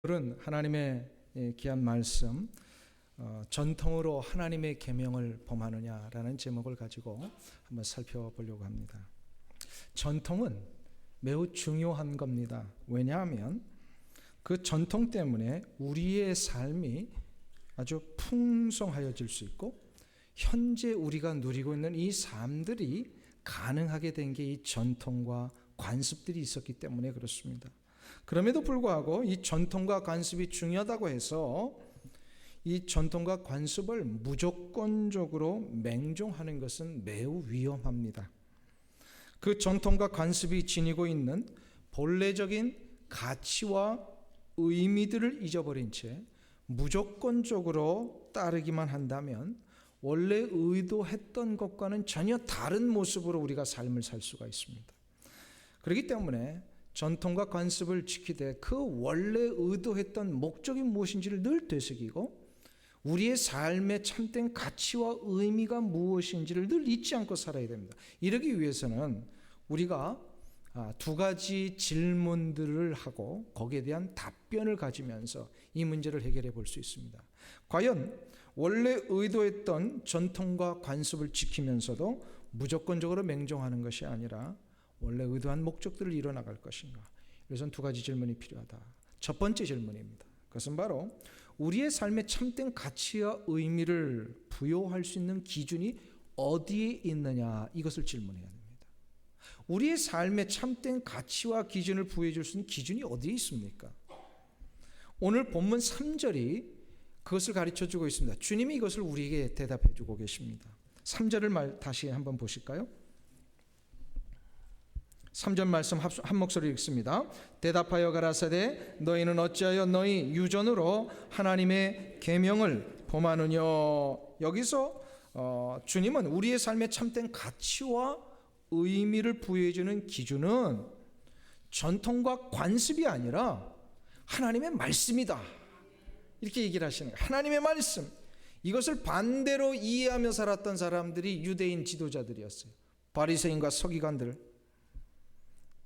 오늘은 하나님의 귀한 말씀, 전통으로 하나님의 계명을 범하느냐라는 제목을 가지고 한번 살펴보려고 합니다. 전통은 매우 중요한 겁니다. 왜냐하면 그 전통 때문에 우리의 삶이 아주 풍성하여질 수 있고, 현재 우리가 누리고 있는 이 삶들이 가능하게 된 게 이 전통과 관습들이 있었기 때문에 그렇습니다. 그럼에도 불구하고 이 전통과 관습이 중요하다고 해서 이 전통과 관습을 무조건적으로 맹종하는 것은 매우 위험합니다. 그 전통과 관습이 지니고 있는 본래적인 가치와 의미들을 잊어버린 채 무조건적으로 따르기만 한다면 원래 의도했던 것과는 전혀 다른 모습으로 우리가 삶을 살 수가 있습니다. 그렇기 때문에 전통과 관습을 지키되 그 원래 의도했던 목적이 무엇인지를 늘 되새기고, 우리의 삶의 참된 가치와 의미가 무엇인지를 늘 잊지 않고 살아야 됩니다. 이러기 위해서는 우리가 두 가지 질문들을 하고 거기에 대한 답변을 가지면서 이 문제를 해결해 볼 수 있습니다. 과연 원래 의도했던 전통과 관습을 지키면서도 무조건적으로 맹종하는 것이 아니라 원래 의도한 목적들을 이뤄나갈 것인가? 그래서 두 가지 질문이 필요하다. 첫 번째 질문입니다. 그것은 바로 우리의 삶의 참된 가치와 의미를 부여할 수 있는 기준이 어디에 있느냐, 이것을 질문해야 됩니다. 우리의 삶의 참된 가치와 기준을 부여해 줄 수 있는 기준이 어디에 있습니까? 오늘 본문 3절이 그것을 가르쳐 주고 있습니다. 주님이 이것을 우리에게 대답해 주고 계십니다. 3절을 다시 한번 보실까요? 3절 말씀 한 목소리 읽습니다. 대답하여 가라사대 너희는 어찌하여 너희 유전으로 하나님의 계명을 범하느냐. 여기서 주님은 우리의 삶의 참된 가치와 의미를 부여해 주는 기준은 전통과 관습이 아니라 하나님의 말씀이다, 이렇게 얘기를 하시는 거예요. 하나님의 말씀, 이것을 반대로 이해하며 살았던 사람들이 유대인 지도자들이었어요. 바리새인과 서기관들.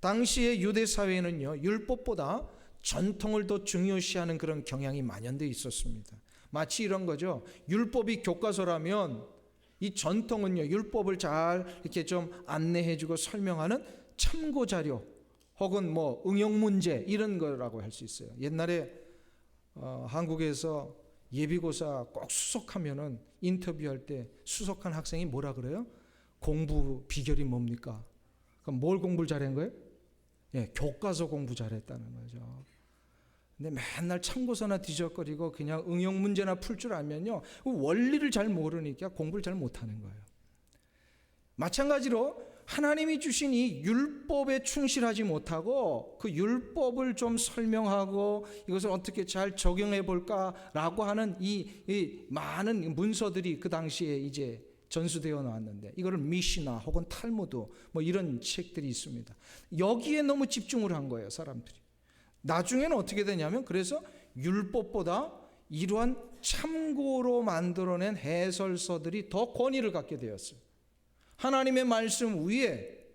당시의 유대 사회에는요, 율법보다 전통을 더 중요시하는 그런 경향이 만연되어 있었습니다. 마치 이런 거죠. 율법이 교과서라면 이 전통은요, 율법을 잘 이렇게 좀 안내해주고 설명하는 참고 자료 혹은 뭐 응용 문제, 이런 거라고 할 수 있어요. 옛날에 한국에서 예비고사 꼭 수석하면은 인터뷰할 때 수석한 학생이 뭐라 그래요? 공부 비결이 뭡니까? 그럼 뭘 공부를 잘한 거예요? 교과서 공부 잘했다는 거죠. 근데 맨날 참고서나 뒤적거리고 그냥 응용 문제나 풀 줄 알면요, 원리를 잘 모르니까 공부를 잘 못하는 거예요. 마찬가지로 하나님이 주신 이 율법에 충실하지 못하고 그 율법을 좀 설명하고 이것을 어떻게 잘 적용해 볼까라고 하는 이 많은 문서들이 그 당시에 이제 전수되어 나왔는데, 이거를 미시나 혹은 탈무드 뭐 이런 책들이 있습니다. 여기에 너무 집중을 한 거예요, 사람들이. 나중에는 어떻게 되냐면, 그래서 율법보다 이러한 참고로 만들어낸 해설서들이 더 권위를 갖게 되었어요. 하나님의 말씀 위에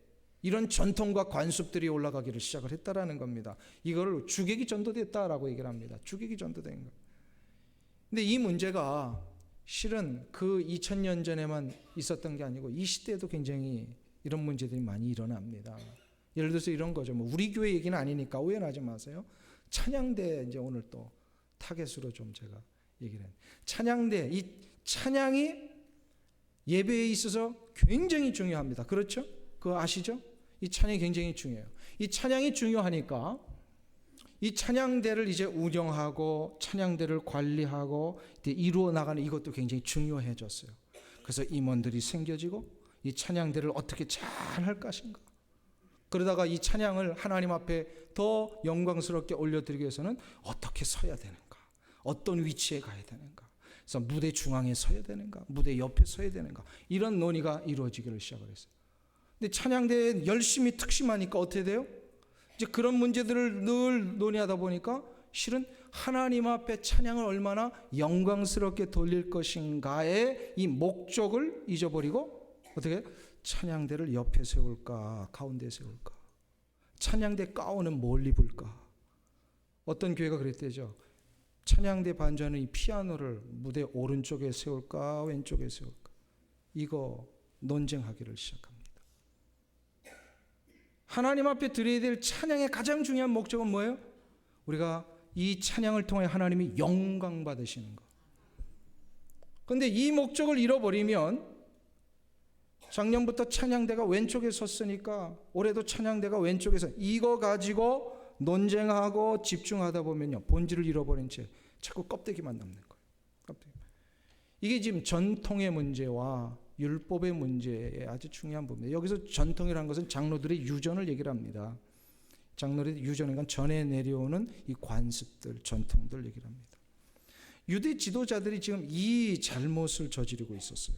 이런 전통과 관습들이 올라가기를 시작을 했다라는 겁니다. 이거를 주객이 전도됐다라고 얘기를 합니다. 주객이 전도된 거예요. 근데 이 문제가 실은 그 2000년 전에만 있었던 게 아니고 이 시대에도 굉장히 이런 문제들이 많이 일어납니다. 예를 들어서 이런 거죠. 뭐 우리 교회 얘기는 아니니까 오해하지 마세요. 찬양대 이제 오늘 또 타겟으로 좀 제가 얘기를 해요. 찬양대, 이 찬양이 예배에 있어서 굉장히 중요합니다. 그렇죠? 그거 아시죠? 이 찬양이 굉장히 중요해요. 이 찬양이 중요하니까 이 찬양대를 이제 운영하고 찬양대를 관리하고 이루어 나가는 이것도 굉장히 중요해졌어요. 그래서 임원들이 생겨지고 이 찬양대를 어떻게 잘 할 것인가. 그러다가 이 찬양을 하나님 앞에 더 영광스럽게 올려드리기 위해서는 어떻게 서야 되는가, 어떤 위치에 가야 되는가, 그래서 무대 중앙에 서야 되는가, 무대 옆에 서야 되는가, 이런 논의가 이루어지기를 시작을 했어요. 근데 찬양대에 열심히 특심하니까 어떻게 돼요? 이제 그런 문제들을 늘 논의하다 보니까 실은 하나님 앞에 찬양을 얼마나 영광스럽게 돌릴 것인가의 이 목적을 잊어버리고 어떻게 찬양대를 옆에 세울까, 가운데 세울까, 찬양대 가운은 뭘 입을까, 어떤 교회가 그랬대죠. 찬양대 반주하는 이 피아노를 무대 오른쪽에 세울까 왼쪽에 세울까, 이거 논쟁하기를 시작합니다. 하나님 앞에 드려야 될 찬양의 가장 중요한 목적은 뭐예요? 우리가 이 찬양을 통해 하나님이 영광 받으시는 것. 그런데 이 목적을 잃어버리면, 작년부터 찬양대가 왼쪽에 섰으니까 올해도 찬양대가 왼쪽에서, 이거 가지고 논쟁하고 집중하다 보면요, 본질을 잃어버린 채 자꾸 껍데기만 남는 거예요. 껍데기. 이게 지금 전통의 문제와 율법의 문제에 아주 중요한 부분이에요. 여기서 전통이라는 것은 장로들의 유전을 얘기를 합니다. 장로들의 유전은 건 전해 내려오는 이 관습들, 전통들 얘기를 합니다. 유대 지도자들이 지금 이 잘못을 저지르고 있었어요.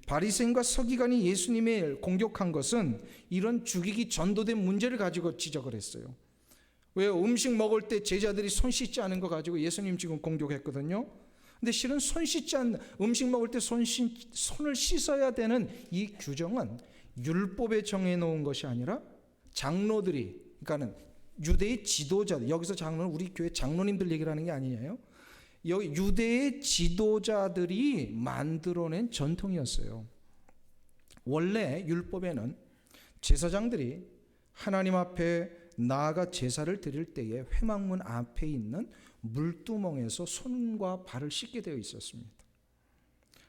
바리새인과 서기관이 예수님을 공격한 것은 이런 죽이기 전도된 문제를 가지고 지적을 했어요. 왜 음식 먹을 때 제자들이 손 씻지 않은 거 가지고 예수님 지금 공격했거든요. 근데 실은 손 씻지 않는, 음식 먹을 때 손을 씻어야 되는 이 규정은 율법에 정해놓은 것이 아니라 장로들이, 그러니까는 유대의 지도자들, 여기서 장로는 우리 교회 장로님들 얘기를 하는 게 아니에요. 여기 유대의 지도자들이 만들어낸 전통이었어요. 원래 율법에는 제사장들이 하나님 앞에 나아가 제사를 드릴 때에 회막문 앞에 있는 물두멍에서 손과 발을 씻게 되어 있었습니다.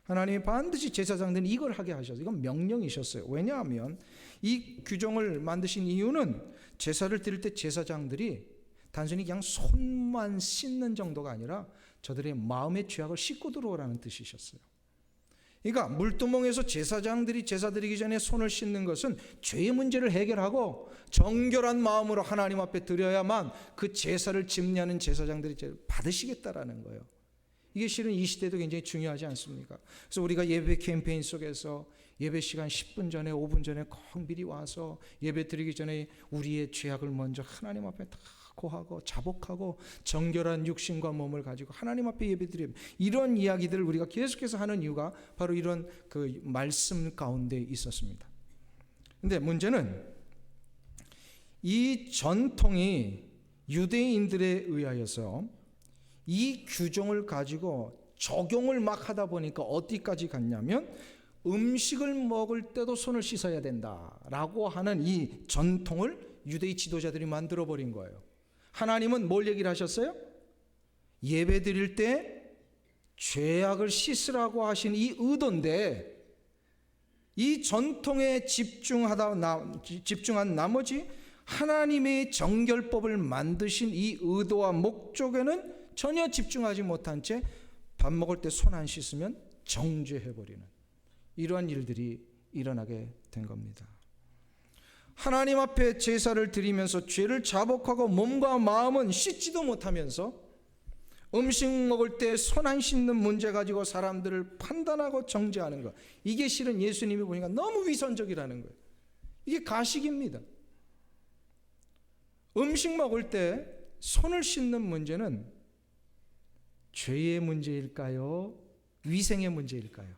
하나님이 반드시 제사장들은 이걸 하게 하셨어요. 이건 명령이셨어요. 왜냐하면 이 규정을 만드신 이유는 제사를 드릴 때 제사장들이 단순히 그냥 손만 씻는 정도가 아니라 저들의 마음의 죄악을 씻고 들어오라는 뜻이셨어요. 그러니까 물두멍에서 제사장들이 제사 드리기 전에 손을 씻는 것은 죄의 문제를 해결하고 정결한 마음으로 하나님 앞에 드려야만 그 제사를 집례하는 제사장들이 받으시겠다라는 거예요. 이게 실은 이 시대도 굉장히 중요하지 않습니까? 그래서 우리가 예배 캠페인 속에서 예배 시간 10분 전에 5분 전에 꼭 미리 와서 예배 드리기 전에 우리의 죄악을 먼저 하나님 앞에 다 고하고 자복하고 정결한 육신과 몸을 가지고 하나님 앞에 예배드리는, 이런 이야기들을 우리가 계속해서 하는 이유가 바로 이런 그 말씀 가운데 있었습니다. 근데 문제는 이 전통이 유대인들에 의하여서 이 규정을 가지고 적용을 막 하다 보니까 어디까지 갔냐면 음식을 먹을 때도 손을 씻어야 된다라고 하는 이 전통을 유대의 지도자들이 만들어 버린 거예요. 하나님은 뭘 얘기를 하셨어요? 예배 드릴 때 죄악을 씻으라고 하신 이 의도인데, 이 전통에 집중한 나머지 하나님의 정결법을 만드신 이 의도와 목적에는 전혀 집중하지 못한 채 밥 먹을 때 손 안 씻으면 정죄해버리는 이러한 일들이 일어나게 된 겁니다. 하나님 앞에 제사를 드리면서 죄를 자복하고 몸과 마음은 씻지도 못하면서 음식 먹을 때 손 안 씻는 문제 가지고 사람들을 판단하고 정죄하는 것, 이게 실은 예수님이 보니까 너무 위선적이라는 거예요. 이게 가식입니다. 음식 먹을 때 손을 씻는 문제는 죄의 문제일까요? 위생의 문제일까요?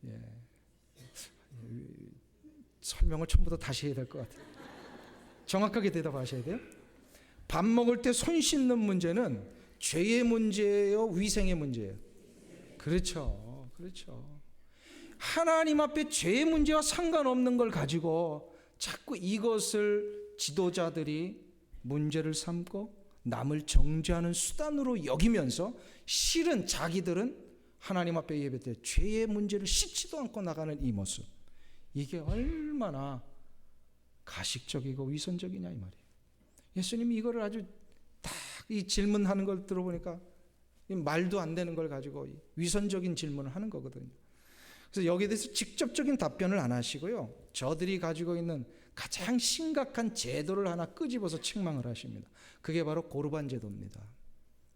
예. 설명을 처음부터 다시 해야 될 것 같아요. 정확하게 대답하셔야 돼요. 밥 먹을 때 손 씻는 문제는 죄의 문제예요, 위생의 문제예요? 그렇죠. 그렇죠. 하나님 앞에 죄의 문제와 상관없는 걸 가지고 자꾸 이것을 지도자들이 문제를 삼고 남을 정죄하는 수단으로 여기면서 실은 자기들은 하나님 앞에 예배 때 죄의 문제를 씻지도 않고 나가는 이 모습, 이게 얼마나 가식적이고 위선적이냐 이 말이에요. 예수님이 이거를 아주 딱 이 질문하는 걸 들어보니까 말도 안 되는 걸 가지고 위선적인 질문을 하는 거거든요. 그래서 여기에 대해서 직접적인 답변을 안 하시고요, 저들이 가지고 있는 가장 심각한 제도를 하나 끄집어서 책망을 하십니다. 그게 바로 고르반 제도입니다.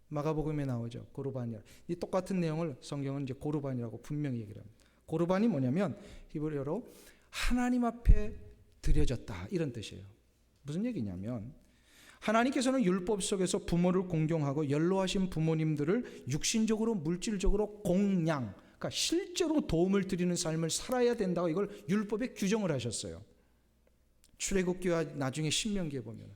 마가복음에 나오죠. 고르반이라. 이 똑같은 내용을 성경은 이제 고르반이라고 분명히 얘기를 합니다. 고르반이 뭐냐면 히브리어로 하나님 앞에 드려졌다, 이런 뜻이에요. 무슨 얘기냐면 하나님께서는 율법 속에서 부모를 공경하고 연로하신 부모님들을 육신적으로 물질적으로 공양, 그러니까 실제로 도움을 드리는 삶을 살아야 된다고 이걸 율법에 규정을 하셨어요. 출애굽기와 나중에 신명기에 보면.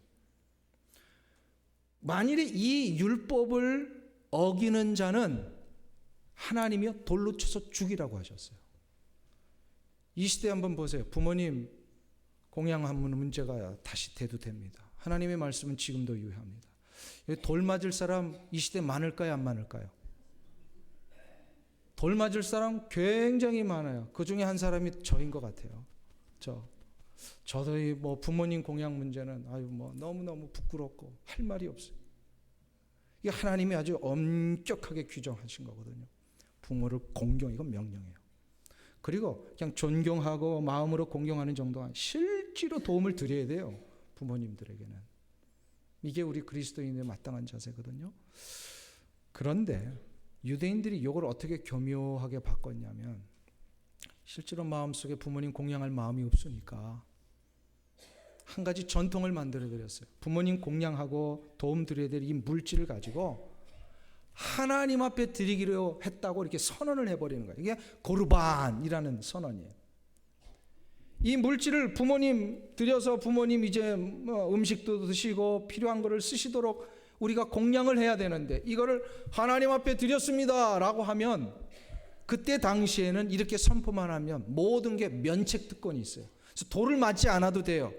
만일에 이 율법을 어기는 자는 하나님이요 돌로 쳐서 죽이라고 하셨어요. 이 시대 한번 보세요. 부모님 공양하는 문제가 다시 대두됩니다. 하나님의 말씀은 지금도 유효합니다. 돌 맞을 사람 이 시대 많을까요, 안 많을까요? 돌 맞을 사람 굉장히 많아요. 그 중에 한 사람이 저인 것 같아요. 저도 뭐 부모님 공양 문제는 뭐 너무너무 부끄럽고 할 말이 없어요. 이게 하나님이 아주 엄격하게 규정하신 거거든요. 부모를 공경, 이건 명령이에요. 그리고 그냥 존경하고 마음으로 공경하는 정도가 아니라 실제로 도움을 드려야 돼요. 부모님들에게는. 이게 우리 그리스도인의 마땅한 자세거든요. 그런데 유대인들이 이걸 어떻게 교묘하게 바꿨냐면, 실제로 마음속에 부모님 공양할 마음이 없으니까 한 가지 전통을 만들어 드렸어요. 부모님 공양하고 도움 드려야 될 이 물질을 가지고 하나님 앞에 드리기로 했다고 이렇게 선언을 해버리는 거예요. 이게 고르반이라는 선언이에요. 이 물질을 부모님 드려서 부모님 이제 뭐 음식도 드시고 필요한 거를 쓰시도록 우리가 공양을 해야 되는데, 이거를 하나님 앞에 드렸습니다 라고 하면 그때 당시에는 이렇게 선포만 하면 모든 게 면책특권이 있어요. 그래서 돌을 맞지 않아도 돼요.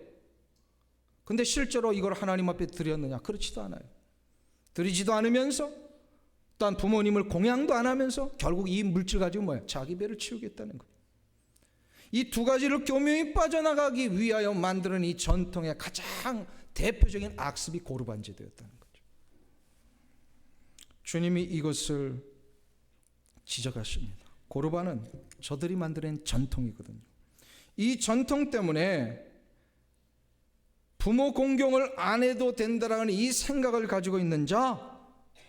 근데 실제로 이걸 하나님 앞에 드렸느냐? 그렇지도 않아요. 드리지도 않으면서 또한 부모님을 공양도 안 하면서 결국 이 물질 가지고 뭐예요? 자기 배를 치우겠다는 거예요. 이 두 가지를 교묘히 빠져나가기 위하여 만드는 이 전통의 가장 대표적인 악습이 고르반 제도였다는 거죠. 주님이 이것을 지적하십니다. 고르반은 저들이 만들어낸 전통이거든요. 이 전통 때문에 부모 공경을 안 해도 된다라는 이 생각을 가지고 있는 자,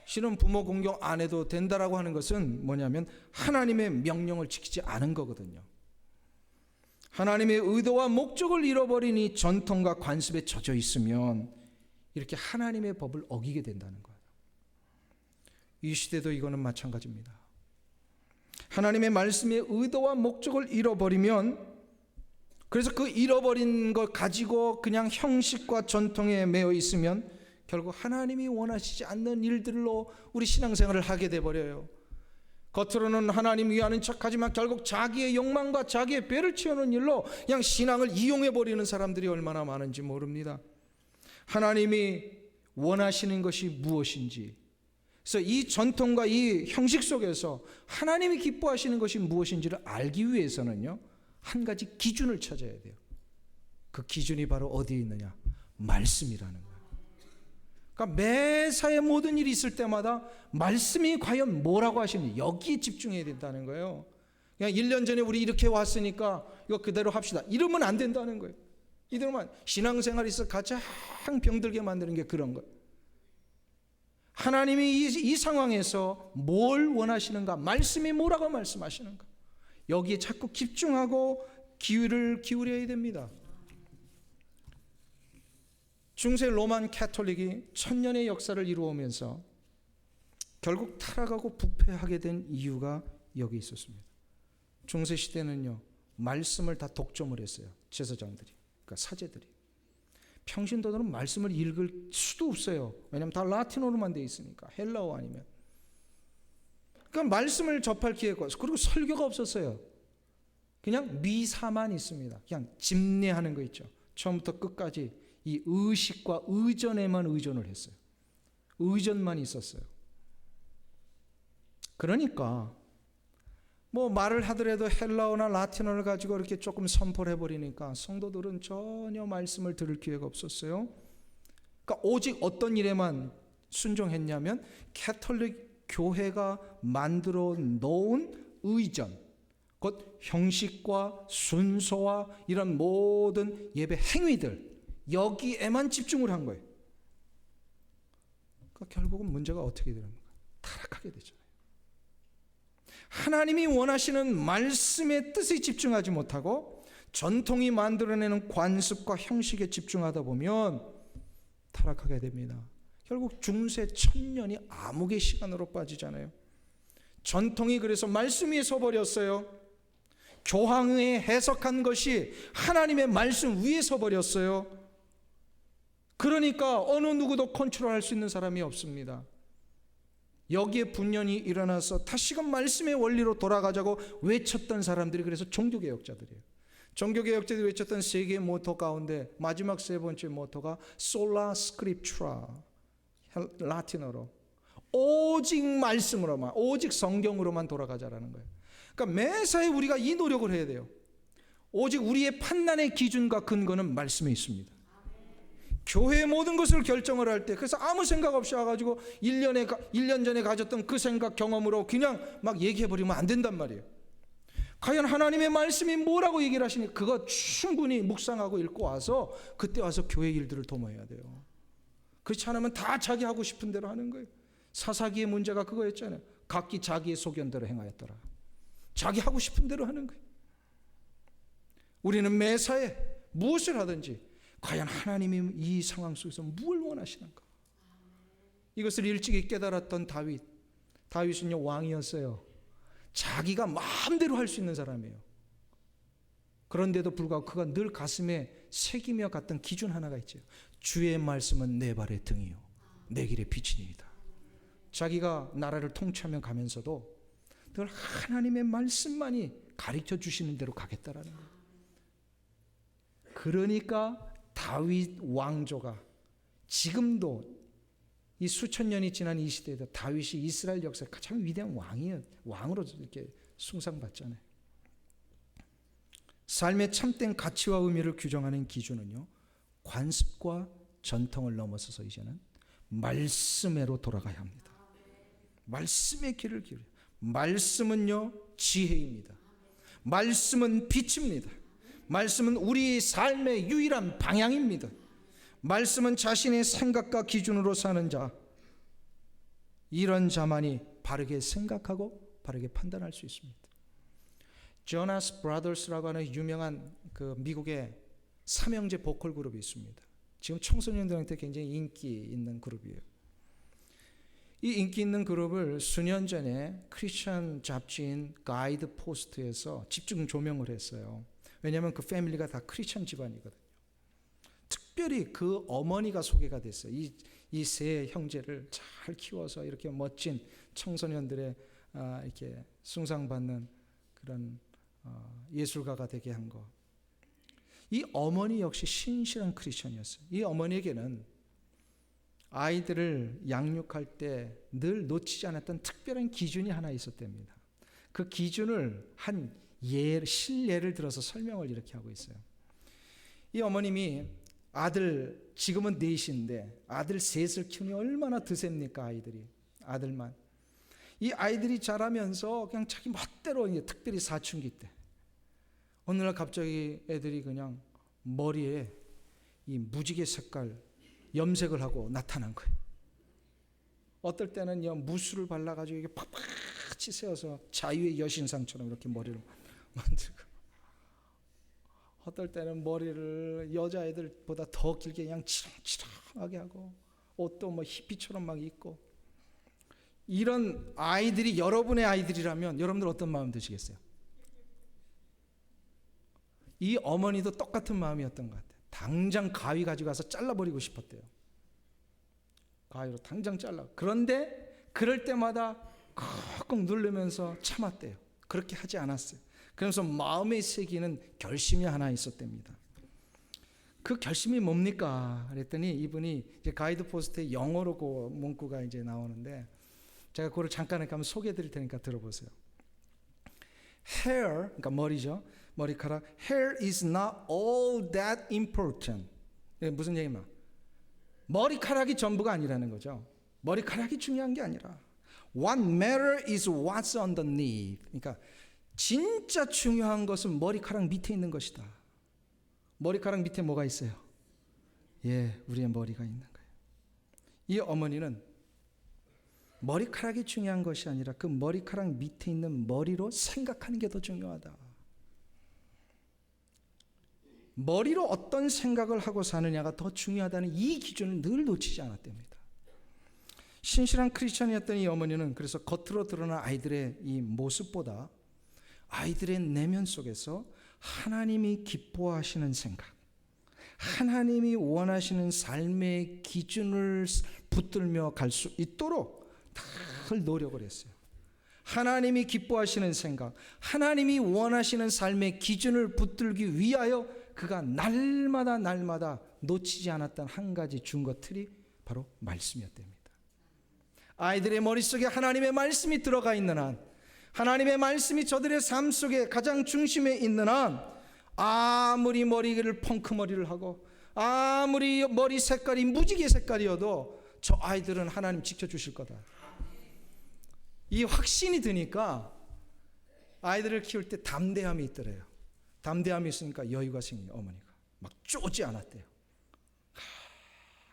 실은 부모 공경 안 해도 된다라고 하는 것은 뭐냐면 하나님의 명령을 지키지 않은 거거든요. 하나님의 의도와 목적을 잃어버린 이 전통과 관습에 젖어 있으면 이렇게 하나님의 법을 어기게 된다는 거예요. 이 시대도 이거는 마찬가지입니다. 하나님의 말씀의 의도와 목적을 잃어버리면, 그래서 그 잃어버린 걸 가지고 그냥 형식과 전통에 매여 있으면 결국 하나님이 원하시지 않는 일들로 우리 신앙생활을 하게 돼버려요. 겉으로는 하나님 위하는 척하지만 결국 자기의 욕망과 자기의 배를 채우는 일로 그냥 신앙을 이용해버리는 사람들이 얼마나 많은지 모릅니다. 하나님이 원하시는 것이 무엇인지, 그래서 이 전통과 이 형식 속에서 하나님이 기뻐하시는 것이 무엇인지를 알기 위해서는요, 한 가지 기준을 찾아야 돼요. 그 기준이 바로 어디에 있느냐? 말씀이라는 거예요. 그러니까 매사의 모든 일이 있을 때마다 말씀이 과연 뭐라고 하시는지 여기에 집중해야 된다는 거예요. 그냥 1년 전에 우리 이렇게 왔으니까 이거 그대로 합시다, 이러면 안 된다는 거예요. 이대로만 신앙생활에서 가장 병들게 만드는 게 그런 거예요. 하나님이 이 상황에서 뭘 원하시는가, 말씀이 뭐라고 말씀하시는가, 여기에 자꾸 집중하고 기회를 기울여야 됩니다. 중세 로만 캐톨릭이 1000년의 역사를 이루어오면서 결국 타락하고 부패하게 된 이유가 여기 있었습니다. 중세 시대는요, 말씀을 다 독점을 했어요. 제사장들이, 그러니까 사제들이. 평신도들은 말씀을 읽을 수도 없어요. 왜냐하면 다 라틴어로만 돼 있으니까, 헬라어 아니면. 그러니까 말씀을 접할 기회가 없어요. 그리고 설교가 없었어요. 그냥 미사만 있습니다. 그냥 집례하는 거 있죠. 처음부터 끝까지 이 의식과 의전에만 의존을 했어요. 의전만 있었어요. 그러니까 뭐 말을 하더라도 헬라어나 라틴어를 가지고 이렇게 조금 선포를 해버리니까 성도들은 전혀 말씀을 들을 기회가 없었어요. 그러니까 오직 어떤 일에만 순종했냐면 캐톨릭 교회가 만들어 놓은 의전, 곧 형식과 순서와 이런 모든 예배 행위들, 여기에만 집중을 한 거예요. 그러니까 결국은 문제가 어떻게 됩니까? 타락하게 되잖아요. 하나님이 원하시는 말씀의 뜻에 집중하지 못하고 전통이 만들어내는 관습과 형식에 집중하다 보면 타락하게 됩니다. 결국 중세 1000년이 암흑의 시간으로 빠지잖아요. 전통이 그래서 말씀 위에 서버렸어요. 교황이 해석한 것이 하나님의 말씀 위에 서버렸어요. 그러니까 어느 누구도 컨트롤할 수 있는 사람이 없습니다. 여기에 분열이 일어나서 다시금 말씀의 원리로 돌아가자고 외쳤던 사람들이 그래서 종교개혁자들이에요. 종교개혁자들이 외쳤던 세 개의 모토 가운데 마지막 세 번째 모토가 솔라 스크립투라, 라틴어로 오직 말씀으로만, 오직 성경으로만 돌아가자라는 거예요. 그러니까 매사에 우리가 이 노력을 해야 돼요. 오직 우리의 판단의 기준과 근거는 말씀에 있습니다. 교회의 모든 것을 결정을 할 때, 그래서 아무 생각 없이 와가지고 1년 전에 가졌던 그 생각 경험으로 그냥 막 얘기해버리면 안 된단 말이에요. 과연 하나님의 말씀이 뭐라고 얘기를 하시니 그거 충분히 묵상하고 읽고 와서 그때 와서 교회 일들을 도모해야 돼요. 그렇지 않으면 다 자기 하고 싶은 대로 하는 거예요. 사사기의 문제가 그거였잖아요. 각기 자기의 소견대로 행하였더라. 자기 하고 싶은 대로 하는 거예요. 우리는 매사에 무엇을 하든지 과연 하나님이 이 상황 속에서 뭘 원하시는가? 이것을 일찍이 깨달았던 다윗은요 왕이었어요. 자기가 마음대로 할 수 있는 사람이에요. 그런데도 불구하고 그가 늘 가슴에 새기며 갔던 기준 하나가 있죠. 주의 말씀은 내 발의 등이요 내 길의 빛이니이다. 자기가 나라를 통치하며 가면서도 늘 하나님의 말씀만이 가르쳐 주시는 대로 가겠다라는 거예요. 그러니까 다윗 왕조가 지금도 이 수천 년이 지난 이 시대에도 다윗이 이스라엘 역사의 가장 위대한 왕으로 이렇게 숭상받잖아요. 삶의 참된 가치와 의미를 규정하는 기준은요, 관습과 전통을 넘어서서 이제는 말씀으로 돌아가야 합니다. 말씀의 길을 기울여. 말씀은요 지혜입니다. 말씀은 빛입니다. 말씀은 우리 삶의 유일한 방향입니다. 말씀은 자신의 생각과 기준으로 사는 자, 이런 자만이 바르게 생각하고 바르게 판단할 수 있습니다. 조나스 브라더스라고 하는 유명한 그 미국의 삼형제 보컬 그룹이 있습니다. 지금 청소년들한테 굉장히 인기 있는 그룹이에요. 이 인기 있는 그룹을 수년 전에 크리스천 잡지인 가이드 포스트에서 집중 조명을 했어요. 왜냐하면 그 패밀리가 다 크리스천 집안이거든요. 특별히 그 어머니가 소개가 됐어요. 이 세 형제를 잘 키워서 이렇게 멋진 청소년들의 이렇게 숭상받는 그런 예술가가 되게 한 거. 이 어머니 역시 신실한 크리스천이었어요. 이 어머니에게는 아이들을 양육할 때 늘 놓치지 않았던 특별한 기준이 하나 있었답니다. 그 기준을 한 실례를 들어서 설명을 이렇게 하고 있어요. 이 어머님이 아들 지금은 넷인데 아들 셋을 키우니 얼마나 드셉니까? 아이들이 아들만. 이 아이들이 자라면서 그냥 자기 멋대로 이제 특별히 사춘기 때 어느 날 갑자기 애들이 그냥 머리에 이 무지개 색깔 염색을 하고 나타난 거예요. 어떨 때는 무술을 발라가지고 이게 팍팍치 세워서 자유의 여신상처럼 이렇게 머리를 만들고, 어떨 때는 머리를 여자애들보다 더 길게 그냥 치렁치렁하게 하고 옷도 뭐 히피처럼 막 입고. 이런 아이들이 여러분의 아이들이라면 여러분들 어떤 마음 드시겠어요? 이 어머니도 똑같은 마음이었던 것 같아요. 당장 가위 가져가서 잘라버리고 싶었대요. 가위로 당장 잘라. 그런데 그럴 때마다 꾹꾹 누르면서 참았대요. 그렇게 하지 않았어요. 그래서 마음에 새기는 결심이 하나 있었답니다. 그 결심이 뭡니까? 그랬더니 이분이 이제 가이드 포스트에 영어로 그 문구가 이제 나오는데 제가 그거를 잠깐 한번 소개해 드릴 테니까 들어보세요. Hair, 그러니까 머리죠. 머리카락. Hair is not all that important. 무슨 얘기냐? 머리카락이 전부가 아니라는 거죠. 머리카락이 중요한 게 아니라 What matters is what's underneath. 그러니까 진짜 중요한 것은 머리카락 밑에 있는 것이다. 머리카락 밑에 뭐가 있어요? 우리의 머리가 있는 거예요. 이 어머니는 머리카락이 중요한 것이 아니라 그 머리카락 밑에 있는 머리로 생각하는 게 더 중요하다. 머리로 어떤 생각을 하고 사느냐가 더 중요하다는 이 기준을 늘 놓치지 않았답니다. 신실한 크리스천이었던 이 어머니는 그래서 겉으로 드러난 아이들의 이 모습보다 아이들의 내면 속에서 하나님이 기뻐하시는 생각, 하나님이 원하시는 삶의 기준을 붙들며 갈 수 있도록 늘 노력을 했어요. 하나님이 기뻐하시는 생각, 하나님이 원하시는 삶의 기준을 붙들기 위하여 그가 날마다 놓치지 않았던 한 가지 준거 틀이 바로 말씀이었답니다. 아이들의 머릿속에 하나님의 말씀이 들어가 있는 한, 하나님의 말씀이 저들의 삶 속에 가장 중심에 있는 한, 아무리 머리를 펑크머리를 하고 아무리 머리 색깔이 무지개 색깔이어도 저 아이들은 하나님 지켜주실 거다. 이 확신이 드니까 아이들을 키울 때 담대함이 있더래요. 담대함이 있으니까 여유가 생겨요. 어머니가 막 쪼지 않았대요.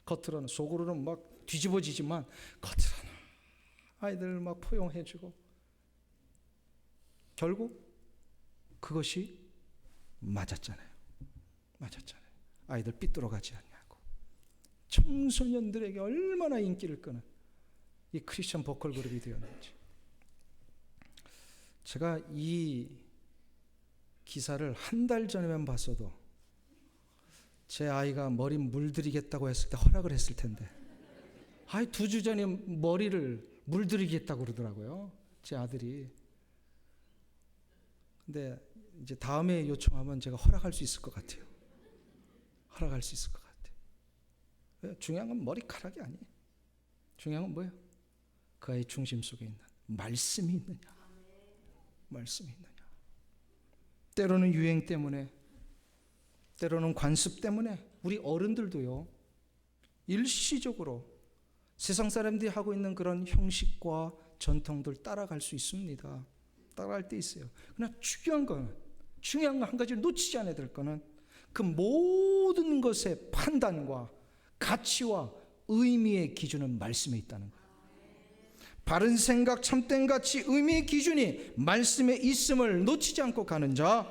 겉으로는, 속으로는 막 뒤집어지지만 겉으로는 아이들 막 포용해주고, 결국 그것이 맞았잖아요. 아이들 삐뚤어가지 않냐고. 청소년들에게 얼마나 인기를 끄는 이 크리스천 보컬 그룹이 되었는지. 제가 이 기사를 한 달 전에만 봤어도 제 아이가 머리 물들이겠다고 했을 때 허락을 했을 텐데, 2주 전에 머리를 물들이겠다고 그러더라고요, 제 아들이. 근데 이제 다음에 요청하면 제가 허락할 수 있을 것 같아요. 중요한 건 머리카락이 아니에요. 중요한 건 뭐예요? 그 아이의 중심 속에 있는 말씀이 있느냐. 때로는 유행 때문에, 때로는 관습 때문에 우리 어른들도요, 일시적으로 세상 사람들이 하고 있는 그런 형식과 전통들 따라갈 수 있습니다. 따라갈 때 있어요. 그러나 중요한 건 한 가지를 놓치지 않아야 될 거는 그 모든 것의 판단과 가치와 의미의 기준은 말씀에 있다는 거예요. 바른 생각, 참된 가치, 의미의 기준이 말씀에 있음을 놓치지 않고 가는 자,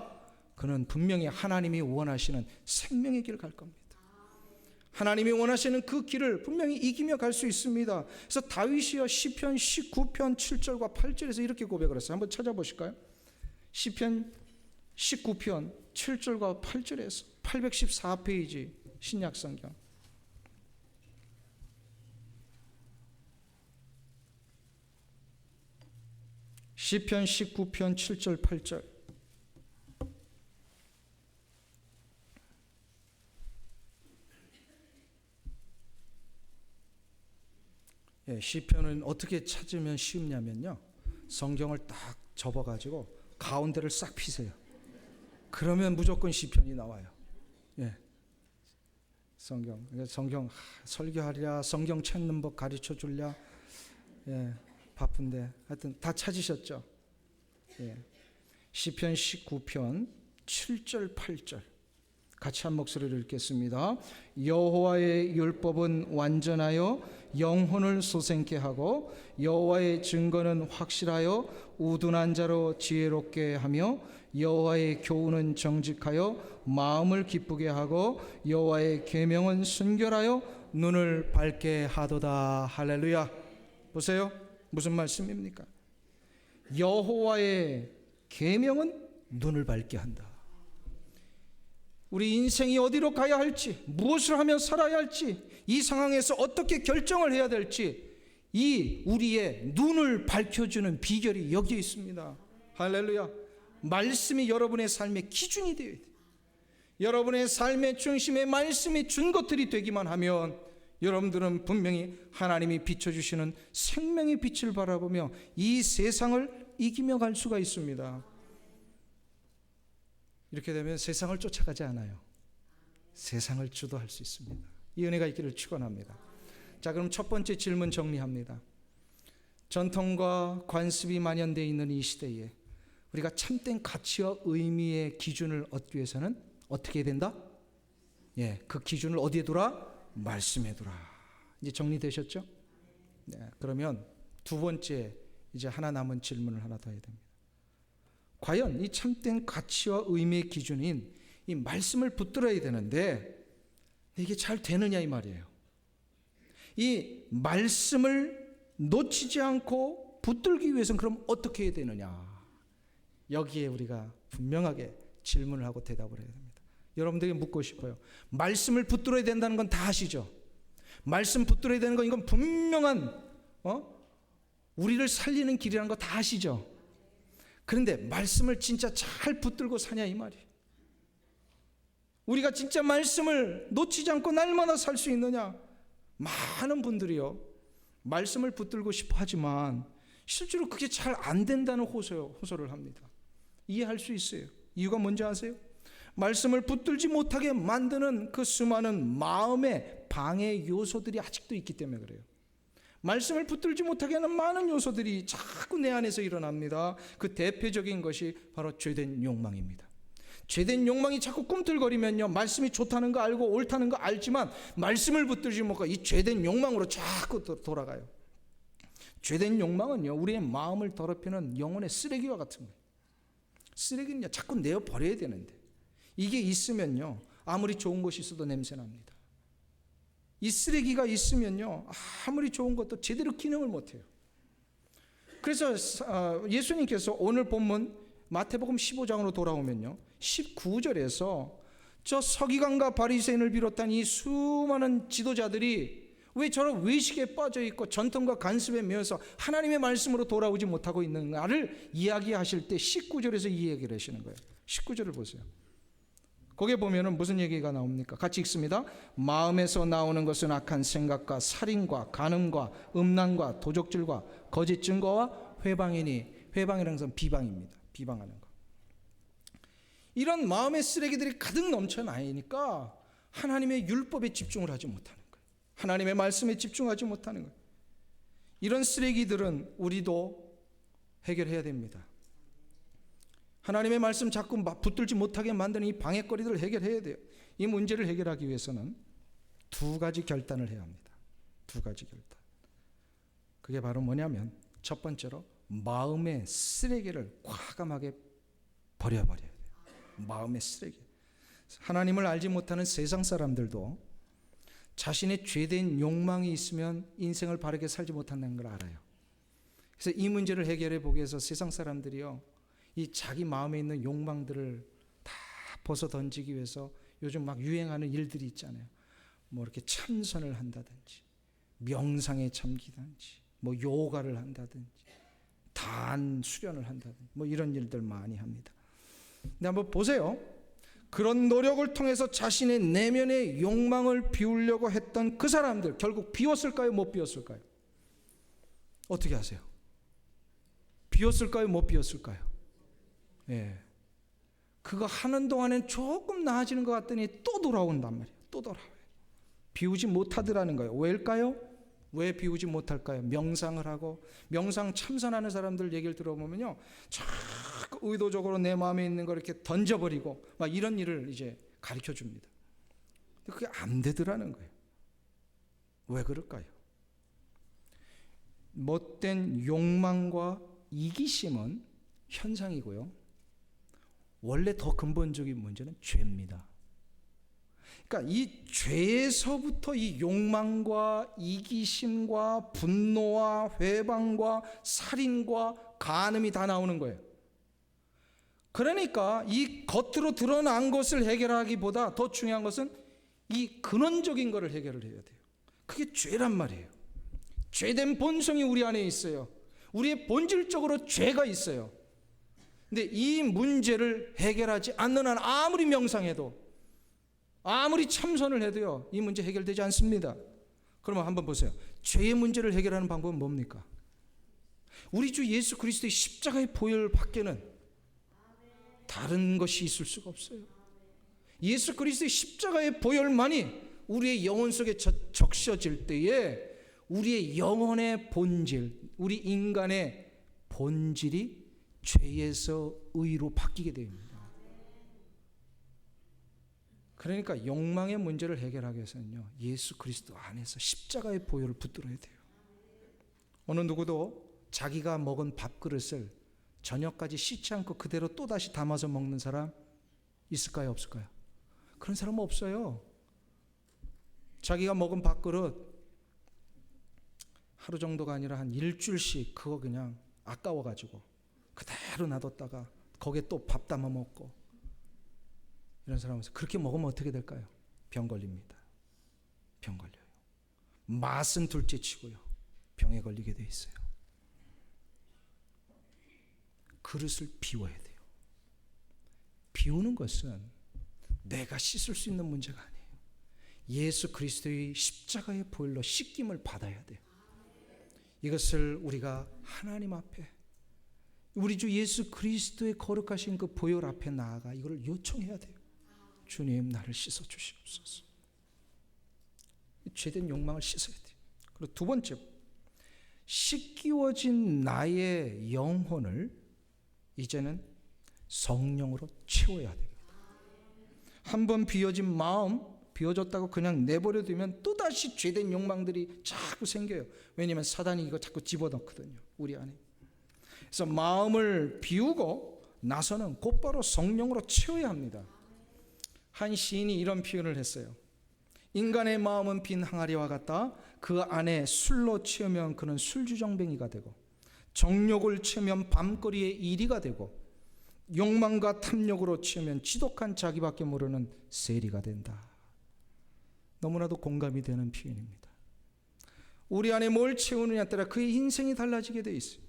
그는 분명히 하나님이 원하시는 생명의 길을 갈 겁니다. 하나님이 원하시는 그 길을 분명히 이기며 갈 수 있습니다. 그래서 다윗이요, 시편 19편 7절과 8절에서 이렇게 고백을 했어요. 한번 찾아보실까요? 시편 19편 7절과 8절에서 814페이지 신약성경. 시편 19편 7절 8절. 시편은 어떻게 찾으면 쉬우냐면요, 성경을 딱 접어가지고 가운데를 싹 피세요. 그러면 무조건 시편이 나와요. 성경 설교하랴, 성경 찾는 법 가르쳐 줄랴, 바쁜데 하여튼 다 찾으셨죠? 시편 19편 7절 8절 같이 한 목소리를 읽겠습니다. 여호와의 율법은 완전하여 영혼을 솟생케 하고 여호와의 증거는 확실하여 우둔한 자로 지혜롭게 하며 여호와의 교훈은 정직하여 마음을 기쁘게 하고 여호와의 계명은 순결하여 눈을 밝게 하도다. 할렐루야. 보세요. 무슨 말씀입니까? 여호와의 계명은 눈을 밝게 한다. 우리 인생이 어디로 가야 할지, 무엇을 하며 살아야 할지, 이 상황에서 어떻게 결정을 해야 될지, 이 우리의 눈을 밝혀주는 비결이 여기에 있습니다. 할렐루야. 말씀이 여러분의 삶의 기준이 되어야 돼요. 여러분의 삶의 중심에 말씀이 준 것들이 되기만 하면 여러분들은 분명히 하나님이 비춰주시는 생명의 빛을 바라보며 이 세상을 이기며 갈 수가 있습니다. 이렇게 되면 세상을 쫓아가지 않아요. 세상을 주도할 수 있습니다. 이 은혜가 있기를 축원합니다. 자, 그럼 첫 번째 질문 정리합니다. 전통과 관습이 만연되어 있는 이 시대에 우리가 참된 가치와 의미의 기준을 얻기 위해서는 어떻게 해야 된다? 그 기준을 어디에 두라? 말씀에 두라. 이제 정리되셨죠? 그러면 두 번째, 이제 하나 남은 질문을 하나 더 해야 됩니다. 과연 이 참된 가치와 의미의 기준인 이 말씀을 붙들어야 되는데 이게 잘 되느냐 이 말이에요. 이 말씀을 놓치지 않고 붙들기 위해서는 그럼 어떻게 해야 되느냐? 여기에 우리가 분명하게 질문을 하고 대답을 해야 됩니다. 여러분들에게 묻고 싶어요. 말씀을 붙들어야 된다는 건 다 아시죠? 말씀 붙들어야 되는 건 이건 분명한 우리를 살리는 길이라는 거 다 아시죠? 그런데 말씀을 진짜 잘 붙들고 사냐 이 말이에요. 우리가 진짜 말씀을 놓치지 않고 날마다 살 수 있느냐? 많은 분들이요, 말씀을 붙들고 싶어 하지만 실제로 그게 잘 안 된다는 호소를 합니다. 이해할 수 있어요. 이유가 뭔지 아세요? 말씀을 붙들지 못하게 만드는 그 수많은 마음의 방해 요소들이 아직도 있기 때문에 그래요. 말씀을 붙들지 못하게 하는 많은 요소들이 자꾸 내 안에서 일어납니다. 그 대표적인 것이 바로 죄된 욕망입니다. 죄된 욕망이 자꾸 꿈틀거리면요, 말씀이 좋다는 거 알고 옳다는 거 알지만 말씀을 붙들지 못하고 이 죄된 욕망으로 자꾸 돌아가요. 죄된 욕망은요, 우리의 마음을 더럽히는 영혼의 쓰레기와 같은 거예요. 쓰레기는요, 자꾸 내어 버려야 되는데 이게 있으면요, 아무리 좋은 것이 있어도 냄새납니다. 이 쓰레기가 있으면요, 아무리 좋은 것도 제대로 기능을 못해요. 그래서 예수님께서 오늘 본문 마태복음 15장으로 돌아오면요, 19절에서 저 서기관과 바리새인을 비롯한 이 수많은 지도자들이 왜 저런 외식에 빠져 있고 전통과 간습에 매여서 하나님의 말씀으로 돌아오지 못하고 있는가를 이야기하실 때 19절에서 이 얘기를 하시는 거예요. 19절을 보세요. 거기에 보면은 무슨 얘기가 나옵니까? 같이 읽습니다. 마음에서 나오는 것은 악한 생각과 살인과 간음과 음란과 도적질과 거짓 증거와 회방이니, 회방이라는 것은 비방입니다. 비방하는 거. 이런 마음의 쓰레기들이 가득 넘쳐나니까 하나님의 율법에 집중을 하지 못하는 거예요. 하나님의 말씀에 집중하지 못하는 거예요. 이런 쓰레기들은 우리도 해결해야 됩니다. 하나님의 말씀 자꾸 붙들지 못하게 만드는 이 방해거리들을 해결해야 돼요. 이 문제를 해결하기 위해서는 두 가지 결단을 해야 합니다. 두 가지 결단. 그게 바로 뭐냐면, 첫 번째로 마음의 쓰레기를 과감하게 버려버려야 돼요. 마음의 쓰레기. 하나님을 알지 못하는 세상 사람들도 자신의 죄된 욕망이 있으면 인생을 바르게 살지 못한다는 걸 알아요. 그래서 이 문제를 해결해 보기 위해서 세상 사람들이요, 이 자기 마음에 있는 욕망들을 다 벗어 던지기 위해서 요즘 막 유행하는 일들이 있잖아요. 뭐 이렇게 참선을 한다든지, 명상에 잠기든지, 뭐 요가를 한다든지, 단 수련을 한다든지, 뭐 이런 일들 많이 합니다. 근데 한번 보세요. 그런 노력을 통해서 자신의 내면의 욕망을 비우려고 했던 그 사람들, 결국 비웠을까요? 못 비웠을까요? 어떻게 하세요? 비웠을까요? 못 비웠을까요? 예. 그거 하는 동안엔 조금 나아지는 것 같더니 또 돌아온단 말이에요. 또 돌아와요. 비우지 못하더라는 거예요. 왜일까요? 왜 비우지 못할까요? 명상을 하고, 명상 참선하는 사람들 얘기를 들어보면요, 자꾸 의도적으로 내 마음에 있는 걸 이렇게 던져버리고 막 이런 일을 이제 가르쳐 줍니다. 근데 그게 안 되더라는 거예요. 왜 그럴까요? 못된 욕망과 이기심은 현상이고요, 원래 더 근본적인 문제는 죄입니다. 그러니까 이 죄에서부터 이 욕망과 이기심과 분노와 회방과 살인과 간음이 다 나오는 거예요. 그러니까 이 겉으로 드러난 것을 해결하기보다 더 중요한 것은 이 근원적인 것을 해결을 해야 돼요. 그게 죄란 말이에요. 죄된 본성이 우리 안에 있어요. 우리의 본질적으로 죄가 있어요. 근데 이 문제를 해결하지 않는 한 아무리 명상해도, 아무리 참선을 해도요, 이 문제 해결되지 않습니다. 그러면 한번 보세요. 죄의 문제를 해결하는 방법은 뭡니까? 우리 주 예수 그리스도의 십자가의 보혈 밖에는 다른 것이 있을 수가 없어요. 예수 그리스도의 십자가의 보혈만이 우리의 영혼 속에 적셔질 때에 우리의 영혼의 본질, 우리 인간의 본질이 죄에서 의로 바뀌게 됩니다. 그러니까 욕망의 문제를 해결하기 위해서는요, 예수 그리스도 안에서 십자가의 보혈을 붙들어야 돼요. 어느 누구도 자기가 먹은 밥그릇을 저녁까지 씻지 않고 그대로 또다시 담아서 먹는 사람 있을까요? 없을까요? 그런 사람은 없어요. 자기가 먹은 밥그릇 하루 정도가 아니라 한 일주일씩 그거 그냥 아까워가지고 그대로 놔뒀다가 거기에 또 밥 담아 먹고, 이런 사람은 그렇게 먹으면 어떻게 될까요? 병 걸립니다. 병 걸려요. 맛은 둘째치고요, 병에 걸리게 돼 있어요. 그릇을 비워야 돼요. 비우는 것은 내가 씻을 수 있는 문제가 아니에요. 예수 그리스도의 십자가의 보혈로 씻김을 받아야 돼요. 이것을 우리가 하나님 앞에, 우리 주 예수 그리스도의 거룩하신 그 보혈 앞에 나아가 이걸 요청해야 돼요. 주님, 나를 씻어 주시옵소서. 죄된 욕망을 씻어야 돼요. 그리고 두 번째, 씻기워진 나의 영혼을 이제는 성령으로 채워야 됩니다. 한번 비워진 마음, 비워졌다고 그냥 내버려 두면 또다시 죄된 욕망들이 자꾸 생겨요. 왜냐하면 사단이 이거 자꾸 집어넣거든요, 우리 안에. 그래서 마음을 비우고 나서는 곧바로 성령으로 채워야 합니다. 한 시인이 이런 표현을 했어요. 인간의 마음은 빈 항아리와 같다. 그 안에 술로 채우면 그는 술주정뱅이가 되고, 정욕을 채우면 밤거리의 이리가 되고, 욕망과 탐욕으로 채우면 지독한 자기밖에 모르는 세리가 된다. 너무나도 공감이 되는 표현입니다. 우리 안에 뭘 채우느냐에 따라 그의 인생이 달라지게 돼 있어요.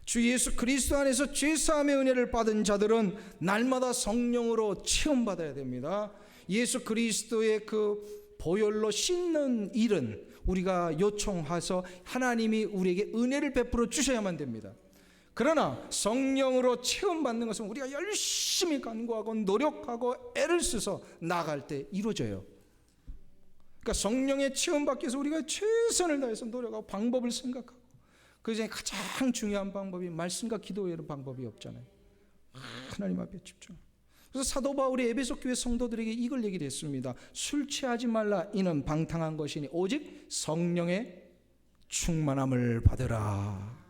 주 예수 그리스도 안에서 죄사함의 은혜를 받은 자들은 날마다 성령으로 체험받아야 됩니다. 예수 그리스도의 그 보혈로 씻는 일은 우리가 요청해서 하나님이 우리에게 은혜를 베풀어 주셔야만 됩니다. 그러나 성령으로 체험받는 것은 우리가 열심히 간구하고 노력하고 애를 써서 나아갈 때 이루어져요. 그러니까 성령의 체험받기 위해서 우리가 최선을 다해서 노력하고 방법을 생각하고, 그 중에 가장 중요한 방법이 말씀과 기도 외에는 방법이 없잖아요. 하나님 앞에 집중. 그래서 사도 바울이 에베소 교회 성도들에게 이걸 얘기를 했습니다. 술 취하지 말라. 이는 방탕한 것이니 오직 성령의 충만함을 받으라.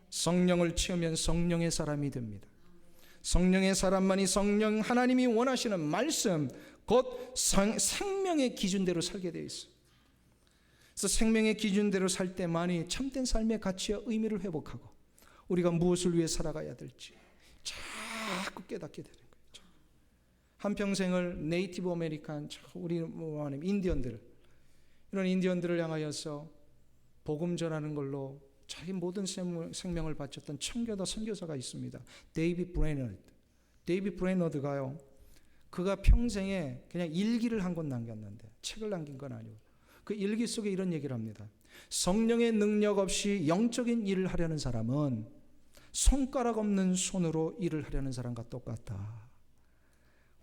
성령을 채우면 성령의 사람이 됩니다. 성령의 사람만이 성령 하나님이 원하시는 말씀, 곧 생명의 기준대로 살게 되어 있어요. 그래서 생명의 기준대로 살 때만이 참된 삶의 가치와 의미를 회복하고 우리가 무엇을 위해 살아가야 될지 자꾸 깨닫게 되는 거예요. 한평생을 네이티브 아메리칸, 우리 인디언들, 이런 인디언들을 향하여서 복음 전하는 걸로 자기 모든 생명을 바쳤던 청교도 선교사가 있습니다. 데이비드 브레너드가요, 그가 평생에 그냥 일기를 한 권 남겼는데, 책을 남긴 건 아니고, 그 일기 속에 이런 얘기를 합니다. 성령의 능력 없이 영적인 일을 하려는 사람은 손가락 없는 손으로 일을 하려는 사람과 똑같다.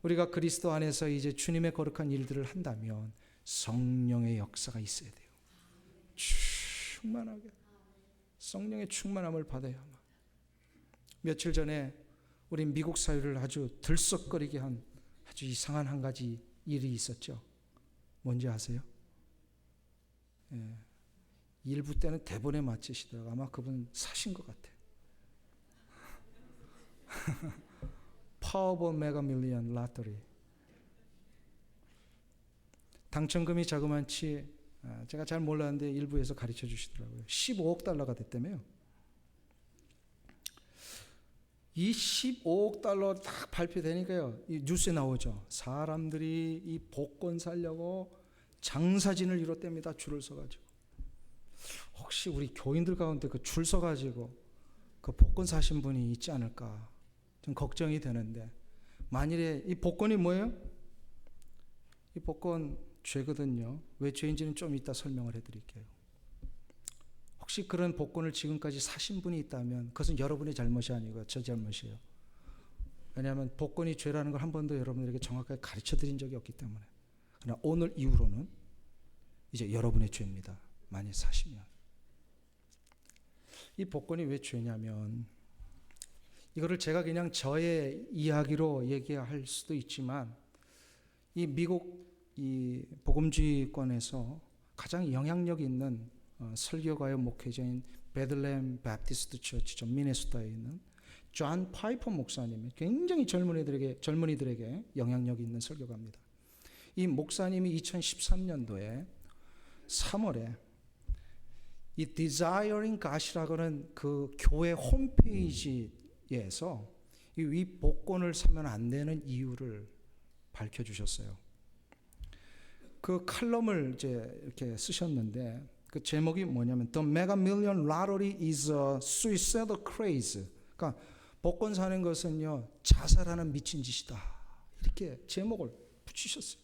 우리가 그리스도 안에서 이제 주님의 거룩한 일들을 한다면 성령의 역사가 있어야 돼요. 충만하게 성령의 충만함을 받아야만. 며칠 전에 우리 미국 사회를 아주 들썩거리게 한 아주 이상한 한 가지 일이 있었죠. 뭔지 아세요? 일부 때는 대본에 맞추시더라고요. 아마 그분 사신 것 같아요. 파워볼 메가 밀리언 라터리. 당첨금이 자그만치, 제가 잘 몰랐는데 일부에서 가르쳐 주시더라고요. 15억 달러가 됐다며요. 이 15억 달러 딱 발표되니까요, 이 뉴스에 나오죠. 사람들이 이 복권 사려고 장사진을 이뤘답니다. 줄을 서가지고. 혹시 우리 교인들 가운데 그 줄 서가지고 그 복권 사신 분이 있지 않을까 좀 걱정이 되는데, 만일에 이 복권이 뭐예요? 이 복권 죄거든요. 왜 죄인지는 좀 이따 설명을 해드릴게요. 혹시 그런 복권을 지금까지 사신 분이 있다면 그것은 여러분의 잘못이 아니고 저 잘못이에요. 왜냐하면 복권이 죄라는 걸 한 번도 여러분들에게 정확하게 가르쳐 드린 적이 없기 때문에. 그러나 오늘 이후로는 이제 여러분의 죄입니다. 많이 사시면. 이 복권이 왜 죄냐면, 이거를 제가 그냥 저의 이야기로 얘기할 수도 있지만, 이 미국 이 복음주의권에서 가장 영향력 있는 설교가요 목회자인 베들레헴 바프티스트 처치죠, 미네소타에 있는 존 파이퍼 목사님이 굉장히 젊은이들에게 영향력 있는 설교가입니다. 이 목사님이 2013년도에 3월에 이 Desiring God이라고는 그 교회 홈페이지에서 이 복권을 사면 안 되는 이유를 밝혀주셨어요. 그 칼럼을 이제 이렇게 쓰셨는데 그 제목이 뭐냐면 The Mega Million Lottery is a Suicidal Craze. 그러니까 복권 사는 것은요 자살하는 미친 짓이다. 이렇게 제목을 붙이셨어요.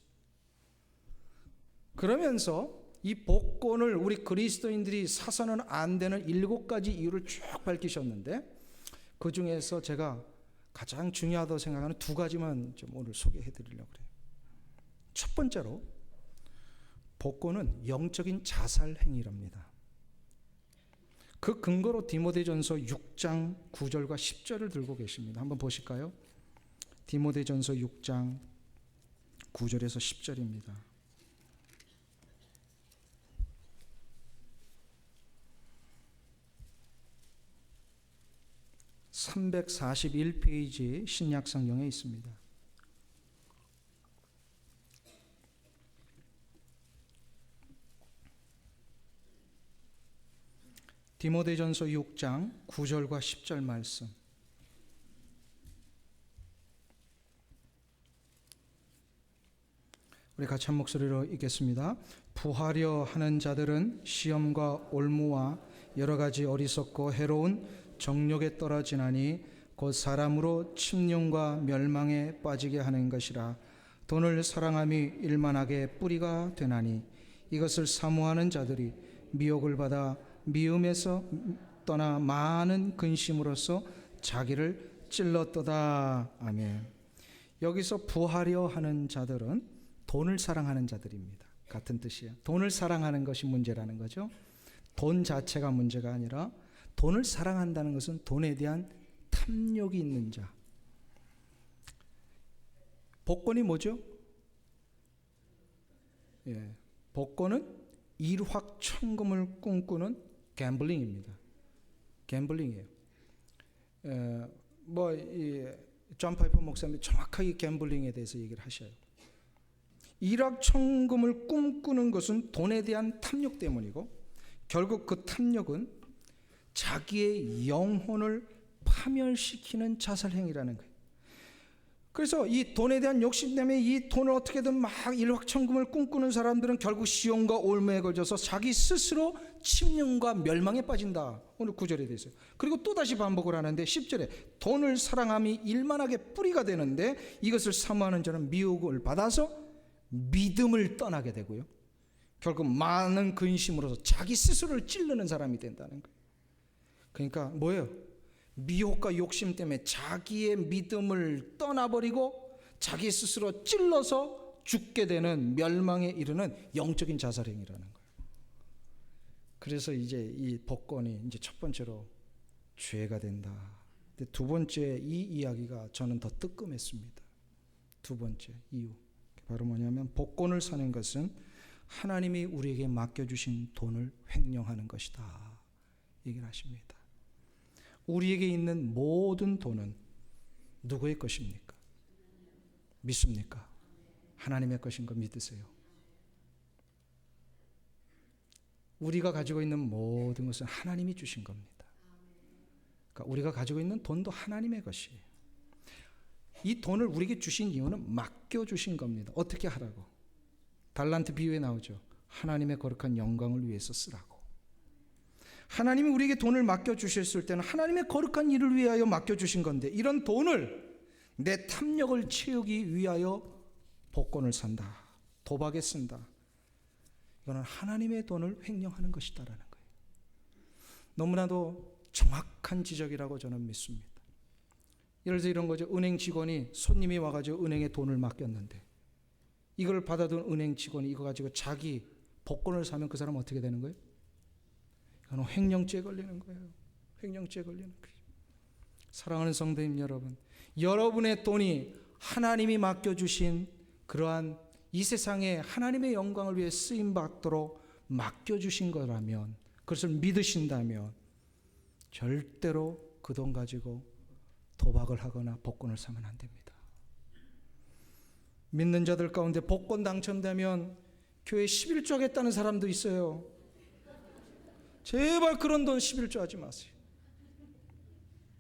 그러면서 이 복권을 우리 그리스도인들이 사서는 안 되는 7가지 이유를 쭉 밝히셨는데 그 중에서 제가 가장 중요하다고 생각하는 2가지만 좀 오늘 소개해 드리려고 그래요. 첫 번째로 복권은 영적인 자살 행위랍니다. 그 근거로 디모데전서 6장 9절과 10절을 들고 계십니다. 한번 보실까요? 디모데전서 6장 9절에서 10절입니다. (341페이지) 신약성경에 있습니다. 디모데전서 6장 9절과 10절 말씀. 우리 같이 한 목소리로 읽겠습니다. 부하려 하는 자들은 시험과 올무와 여러 가지 어리석고 해로운 정욕에 떨어지나니 곧 사람으로 침륜과 멸망에 빠지게 하는 것이라. 돈을 사랑함이 일만하게 뿌리가 되나니 이것을 사모하는 자들이 미혹을 받아 미움에서 떠나 많은 근심으로써 자기를 찔렀도다. 아멘. 여기서 부하려 하는 자들은 돈을 사랑하는 자들입니다. 같은 뜻이에요. 돈을 사랑하는 것이 문제라는 거죠. 돈 자체가 문제가 아니라 돈을 사랑한다는 것은 돈에 대한 탐욕이 있는 자. 복권이 뭐죠? 복권은 일확천금을 꿈꾸는 갬블링입니다. 갬블링이에요. 존 파이퍼 목사님이 정확하게 갬블링에 대해서 얘기를 하셔요. 일확천금을 꿈꾸는 것은 돈에 대한 탐욕 때문이고 결국 그 탐욕은 자기의 영혼을 파멸시키는 자살행위라는 거예요. 그래서 이 돈에 대한 욕심 때문에 이 돈을 어떻게든 막 일확천금을 꿈꾸는 사람들은 결국 시험과 올무에 걸려서 자기 스스로 침륜과 멸망에 빠진다. 오늘 9절에 대해서. 그리고 또다시 반복을 하는데 10절에 돈을 사랑함이 일만하게 뿌리가 되는데 이것을 사모하는 자는 미혹을 받아서 믿음을 떠나게 되고요. 결국 많은 근심으로서 자기 스스로를 찌르는 사람이 된다는 거예요. 그러니까 뭐예요? 미혹과 욕심 때문에 자기의 믿음을 떠나버리고 자기 스스로 찔러서 죽게 되는 멸망에 이르는 영적인 자살행위라는 거예요. 그래서 이제 이 복권이 이제 첫 번째로 죄가 된다. 근데 두 번째 이 이야기가 저는 더 뜨끔했습니다. 두 번째 이유. 바로 뭐냐면 복권을 사는 것은 하나님이 우리에게 맡겨주신 돈을 횡령하는 것이다. 얘기를 하십니다. 우리에게 있는 모든 돈은 누구의 것입니까? 믿습니까? 하나님의 것인 거 믿으세요? 우리가 가지고 있는 모든 것은 하나님이 주신 겁니다. 그러니까 우리가 가지고 있는 돈도 하나님의 것이에요. 이 돈을 우리에게 주신 이유는 맡겨주신 겁니다. 어떻게 하라고? 달란트 비유에 나오죠. 하나님의 거룩한 영광을 위해서 쓰라고. 하나님이 우리에게 돈을 맡겨주셨을 때는 하나님의 거룩한 일을 위하여 맡겨주신 건데 이런 돈을 내 탐욕을 채우기 위하여 복권을 산다. 도박에 쓴다. 이거는 하나님의 돈을 횡령하는 것이다라는 거예요. 너무나도 정확한 지적이라고 저는 믿습니다. 예를 들어 이런 거죠. 은행 직원이 손님이 와가지고 은행에 돈을 맡겼는데 이걸 받아둔 은행 직원이 이거 가지고 자기 복권을 사면 그 사람은 어떻게 되는 거예요? 이거는 횡령죄에 걸리는 거예요. 횡령죄에 걸리는 거예요. 사랑하는 성도님 여러분, 여러분의 돈이 하나님이 맡겨주신 그러한 이 세상에 하나님의 영광을 위해 쓰임받도록 맡겨주신 거라면, 그것을 믿으신다면 절대로 그 돈 가지고 도박을 하거나 복권을 사면 안 됩니다. 믿는 자들 가운데 복권 당첨되면 교회 11조 하겠다는 사람도 있어요. 제발 그런 돈 11조 하지 마세요.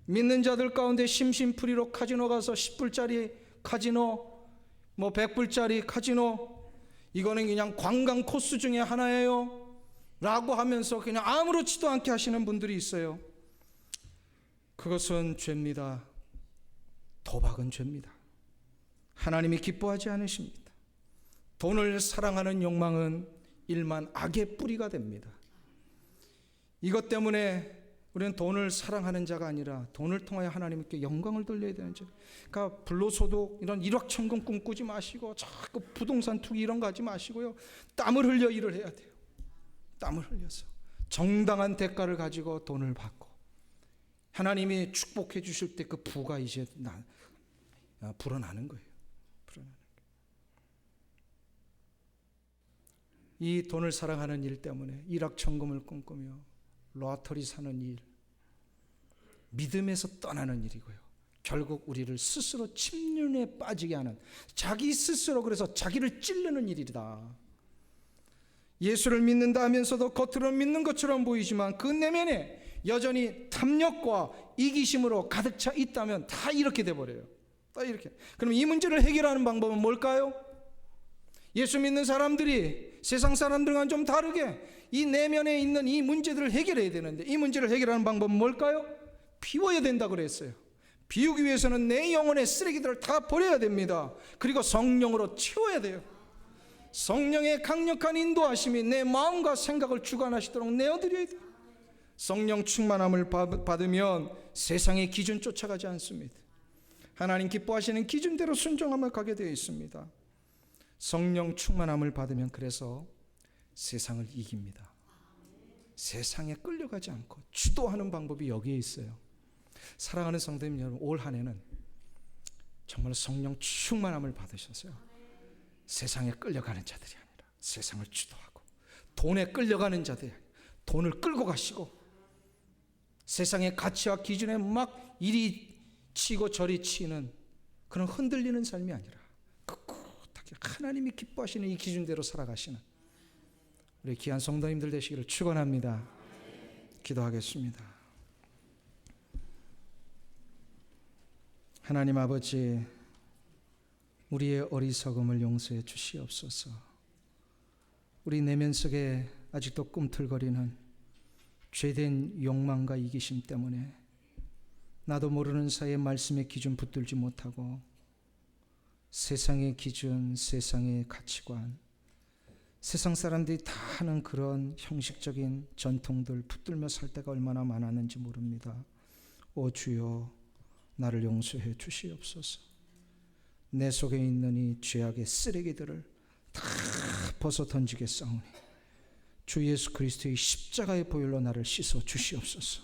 믿는 자들 가운데 심심풀이로 카지노 가서 10불짜리 카지노 뭐 100불짜리 카지노, 이거는 그냥 관광 코스 중에 하나예요 라고 하면서 그냥 아무렇지도 않게 하시는 분들이 있어요. 그것은 죄입니다. 도박은 죄입니다. 하나님이 기뻐하지 않으십니다. 돈을 사랑하는 욕망은 일만 악의 뿌리가 됩니다. 이것 때문에 우리는 돈을 사랑하는 자가 아니라 돈을 통하여 하나님께 영광을 돌려야 되는 자. 그러니까 불로소득 이런 일확천금 꿈꾸지 마시고 자꾸 부동산 투기 이런 거 하지 마시고요. 땀을 흘려 일을 해야 돼요. 땀을 흘려서 정당한 대가를 가지고 돈을 받고 하나님이 축복해 주실 때 그 부가 이제 불어나는 거예요. 불어나는 거예요. 이 돈을 사랑하는 일 때문에 일확천금을 꿈꾸며 로터리 사는 일, 믿음에서 떠나는 일이고요. 결국 우리를 스스로 침륜에 빠지게 하는, 자기 스스로 그래서 자기를 찌르는 일이다. 예수를 믿는다 하면서도 겉으로는 믿는 것처럼 보이지만 그 내면에 여전히 탐욕과 이기심으로 가득 차 있다면 다 이렇게 돼버려요. 다 이렇게. 그럼 이 문제를 해결하는 방법은 뭘까요? 예수 믿는 사람들이 세상 사람들과는 좀 다르게 이 내면에 있는 이 문제들을 해결해야 되는데, 이 문제를 해결하는 방법은 뭘까요? 비워야 된다고 그랬어요. 비우기 위해서는 내 영혼의 쓰레기들을 다 버려야 됩니다. 그리고 성령으로 채워야 돼요. 성령의 강력한 인도하심이 내 마음과 생각을 주관하시도록 내어드려야 돼요. 성령 충만함을 받으면 세상의 기준 쫓아가지 않습니다. 하나님 기뻐하시는 기준대로 순종하며 가게 되어 있습니다. 성령 충만함을 받으면 그래서 세상을 이깁니다. 세상에 끌려가지 않고 주도하는 방법이 여기에 있어요. 사랑하는 성도님 여러분, 올 한 해는 정말 성령 충만함을 받으셔서요, 세상에 끌려가는 자들이 아니라 세상을 주도하고, 돈에 끌려가는 자들이 아니라 돈을 끌고 가시고, 세상의 가치와 기준에 막 이리 치고 저리 치는 그런 흔들리는 삶이 아니라 꿋꿋하게 하나님이 기뻐하시는 이 기준대로 살아가시는 우리 귀한 성도님들 되시기를 축원합니다. 기도하겠습니다. 하나님 아버지, 우리의 어리석음을 용서해 주시옵소서. 우리 내면 속에 아직도 꿈틀거리는 죄된 욕망과 이기심 때문에 나도 모르는 사이에 말씀의 기준 붙들지 못하고 세상의 기준, 세상의 가치관, 세상 사람들이 다 하는 그런 형식적인 전통들 붙들며 살 때가 얼마나 많았는지 모릅니다. 오 주여, 나를 용서해 주시옵소서. 내 속에 있는 이 죄악의 쓰레기들을 다 벗어 던지겠사오니 주 예수 그리스도의 십자가의 보혈로 나를 씻어 주시옵소서.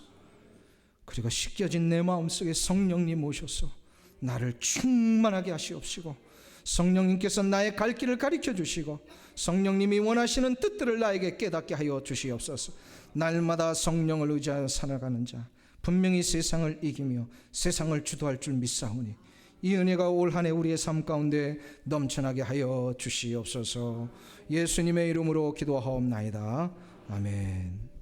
그리고 씻겨진 내 마음속에 성령님 오셔서 나를 충만하게 하시옵시고, 성령님께서 나의 갈 길을 가르쳐 주시고 성령님이 원하시는 뜻들을 나에게 깨닫게 하여 주시옵소서. 날마다 성령을 의지하여 살아가는 자, 분명히 세상을 이기며 세상을 주도할 줄 믿사오니 이 은혜가 올 한 해 우리의 삶 가운데 넘쳐나게 하여 주시옵소서. 예수님의 이름으로 기도하옵나이다. 아멘.